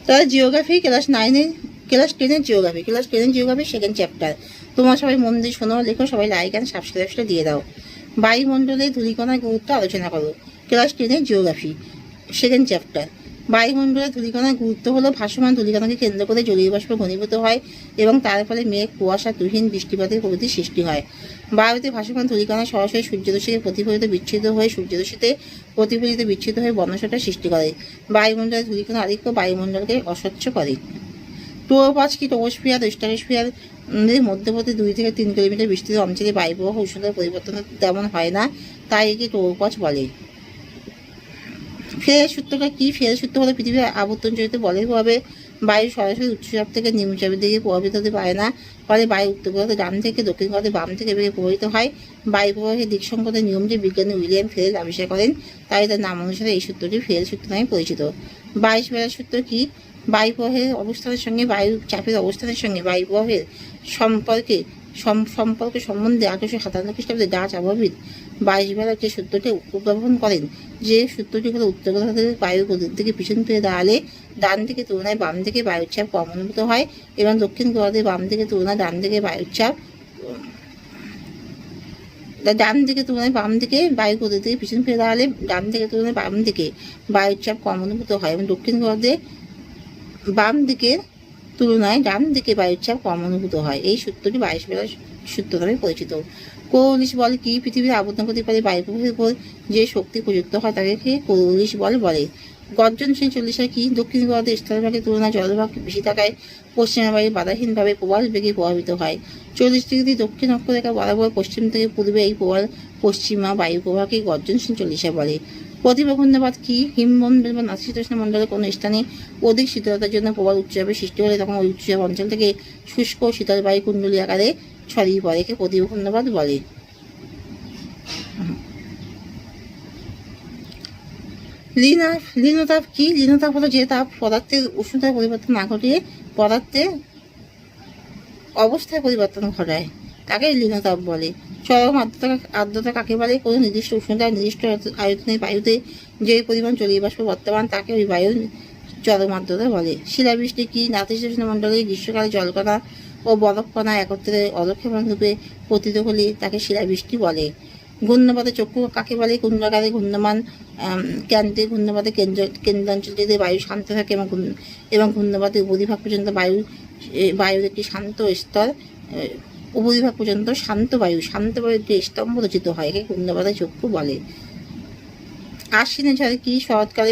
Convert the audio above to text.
তারা geography class 10-এর geography second chapter. তোমরা সবাই মন দিয়ে শোনো, লেখো, সবাই লাইক অ্যান্ড সাবস্ক্রাইবটা দিয়ে দাও। বায়ুমণ্ডলে ধূলিকণার গুরুত্ব আলোচনা করো। ক্লাস 10-এর জিওগ্রাফি সেকেন্ড চ্যাপ্টার। বায়ুমণ্ডলের ধূলিকণার গুরুত্ব হলো ভাসমান ধূলিকণাকে কেন্দ্র করে জলীয় বাষ্প ঘনীভূত হয় এবং তার ফলে মেঘ, কুয়াশা, তুহিন, বৃষ্টিপাতের প্রভৃতি সৃষ্টি হয়। বায়ুতে ভাসমান ধূলিকণা সরাসরি সূর্যরশ্মিকে বিচ্ছিন্ন হয়ে বর্ণশটা সৃষ্টি করে। বায়ুমণ্ডলের ধূলিকণা আধিক্য বায়ুমণ্ডলকে অস্বচ্ছ করে। ট্রোপোস্ফিয়ার কি ট্রোপোস্ফিয়ার ও স্ট্রাটোস্ফিয়ার মধ্যবর্তী 2 থেকে 3 কিলোমিটার বিস্তৃত অঞ্চলে বায়ুপ্রবাহ উষ্ণতার পরিবর্তন তেমন হয় না, তাই একে ট্রোপোস্ফিয়ার বলে। ফেরের সূত্রটা কি? ফেরের সূত্র হলো পৃথিবীর আবর্তনজনিত বলের প্রভাবে বায়ু সরাসরি উচ্চচাপ থেকে নিম্নচাপের দিকে প্রভাবিত হতে পারে না, ফলে বায়ু উত্তর গোলার্ধে ডান থেকে দক্ষিণ গোলার্ধে বাম থেকে বেগে প্রভাবিত হয়। বায়ু প্রবাহের দিক সংকেতের নিয়মটি বিজ্ঞানী উইলিয়াম ফেরেল আবিষ্কার করেন, তাই তার নাম অনুসারে এই সূত্রটি ফেরের সূত্র নামে পরিচিত। ফেরের সূত্র কি? বায়ু প্রবাহের অবস্থানের সঙ্গে বায়ু চাপের অবস্থানের সঙ্গে বায়ু প্রবাহের সম্পর্কে সম্বন্ধে 1857 খ্রিস্টাব্দে ডাচ আবহাওয়াবিদ বাইশবেলার যে সূত্রটি উদ্ভাবন করেন, যে সূত্রটি হলো উত্তর গোলার্ধের বায়ু গতির দিকে পিছন ফিরে দাঁড়ালে ডান দিকে তুলনায় বাম দিকে বায়ুর চাপ কম অনুভূত হয় এবং দক্ষিণ গোলার্ধের বাম দিকে তুলনায় বাম দিকে বায়ু গতির দিকে পিছন ফিরে দাঁড়ালে ডান দিকে তুলনায় বাম দিকে বায়ুর চাপ কম অনুভূত হয় এবং দক্ষিণ গোলার্ধে বাম দিকের তুলনায় ডান দিকে বায়ুর চাপ কম অনুভূত হয়। এই সূত্রটি বাইশবেলার সূত্র নামে পরিচিত। কোরিওলিস বল কি? পৃথিবীর আবর্তন করতে পারে বায়ুপ্রবাহের উপর যে শক্তি প্রযুক্ত হয় তাকে কোরিওলিস বল বলে। গর্জনশীল চল্লিশা কি? দক্ষিণ গোলার্ধের স্থলভাগের তুলনায় জলভাগ বেশি থাকায় পশ্চিমা বায়ু বাধাহীনভাবে প্রবাল বেগে প্রভাবিত হয়। 40 ডিগ্রি দক্ষিণ অক্ষরেখা বরাবর পশ্চিম থেকে পূর্বে এই প্রবাল পশ্চিমা বায়ু প্রবাহকে গর্জনশীল চল্লিশা বলে। প্রতিভা ঘূর্ণাবাদ কি? হিমমণ্ডল বা নাতিশীতোষ্ণ মণ্ডলের কোনো স্থানে অধিক শীতলতার জন্য প্রবল উচ্চচাপের সৃষ্টি হলে তখন ওই উচ্চচাপ অঞ্চল থেকে শুষ্ক শীতল বায়ু কুণ্ডলী আকারে ছড়িয়ে পড়ে, একে প্রতিভা ঘূর্ণাবাদ বলে। লিনোতাপ কি? লিনোতাপ হলো যে তাপ পদার্থের উষ্ণতার পরিবর্তন না ঘটিয়ে পদার্থের অবস্থায় পরিবর্তন ঘটায়, তাকে লিনোতাপ বলে। চরম আর্দ্রতা কাকে বলে? কোনো নির্দিষ্ট উষ্ণতায় নির্দিষ্ট আয়তনের বায়ুতে যে পরিমাণ জলীয় বাষ্প বর্তমান তাকে ওই বায়ুর চরম আর্দ্রতা বলে। শিলাবৃষ্টি কি? নাতিশীতোষ্ণ মণ্ডলে গ্রীষ্মকালে জলকণা ও বরফকণা একত্রে অলক্ষেপণ রূপে পতিত হলে তাকে শিলাবৃষ্টি বলে। ঘূর্ণপাতে চক্ষু কাকে বলে? কুণ্ডাকারে ঘূর্ণমান ক্রান্তিক ঘূর্ণপাতে কেন্দ্রাঞ্চলটিতে বায়ু শান্ত থাকে এবং ঘূর্ণপাতের উপরিভাগ পর্যন্ত বায়ুর একটি শান্ত স্তর উপরিভাগ পর্যন্ত শান্ত বায়ুর একটি স্তম্ভ রচিত হয়, একে ঘূর্ণপাতে চক্ষু বলে। আশ্বিনের ঝড়ে কি? শরৎকালে